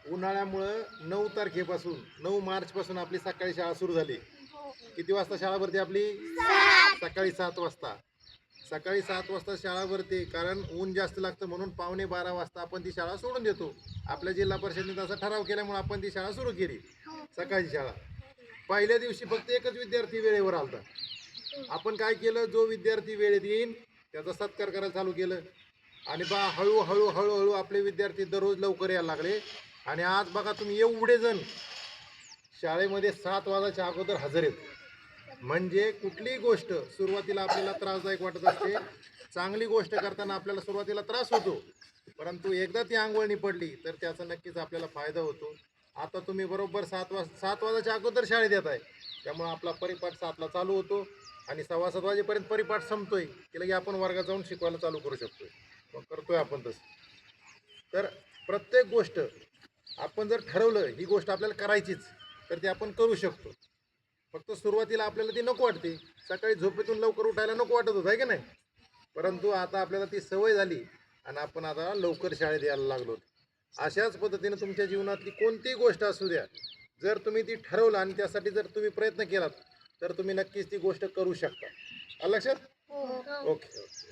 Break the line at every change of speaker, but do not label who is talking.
उन्हाळ्यामुळं 9 तारखेपासून 9 मार्चपासून आपली सकाळी शाळा सुरू झाली. किती वाजता शाळा भरते आपली? सकाळी 7 वाजता. सकाळी 7 वाजता शाळा भरते, कारण ऊन जास्त लागतं म्हणून 11:15 वाजता आपण ती शाळा सोडून देतो. आपल्या जिल्हा परिषदेने तसा ठराव केल्यामुळे आपण ती शाळा सुरू केली, सकाळची शाळा. पहिल्या दिवशी फक्त एकच विद्यार्थी वेळेवर आलता. आपण काय केलं, जो विद्यार्थी वेळेत येईल त्याचा सत्कार करायला चालू केलं. आणि हळूहळू हळूहळू आपले विद्यार्थी दररोज लवकर यायला लागले. आणि आज बघा तुम्ही, एवढे जण शाळेमध्ये 7 वाजायच्या अगोदर हजर आहेत. म्हणजे कुठलीही गोष्ट सुरुवातीला आपल्याला त्रासदायक वाटत असते. चांगली गोष्ट करताना आपल्याला सुरुवातीला त्रास होतो, परंतु एकदा ती अंगवळणी पडली तर त्याचा नक्कीच आपल्याला फायदा होतो. आता तुम्ही बरोबर 7 वाजायच्या अगोदर शाळेत येत आहे, त्यामुळे आपला परिपाठ 7ला चालू होतो आणि 6:15 वाजेपर्यंत परिपाठ संपतोय, की लगे आपण वर्गात जाऊन शिकवायला चालू करू शकतोय. मग करतोय आपण तसं. तर प्रत्येक गोष्ट आपण जर ठरवलं ही गोष्ट आपल्याला करायचीच, तर ती आपण करू शकतो. फक्त सुरुवातीला आपल्याला ती नको वाटते. सकाळी झोपेतून लवकर उठायला नको वाटत होतं, आहे की नाही? परंतु आता आपल्याला ती सवय झाली आणि आपण आता लवकर शाळेत यायला लागलो. अशाच पद्धतीने तुमच्या जीवनातली कोणतीही गोष्ट असू द्या, जर तुम्ही ती ठरवलं आणि त्यासाठी जर तुम्ही प्रयत्न केलात तर तुम्ही नक्कीच ती गोष्ट करू शकता. आलं लक्षात? ओके.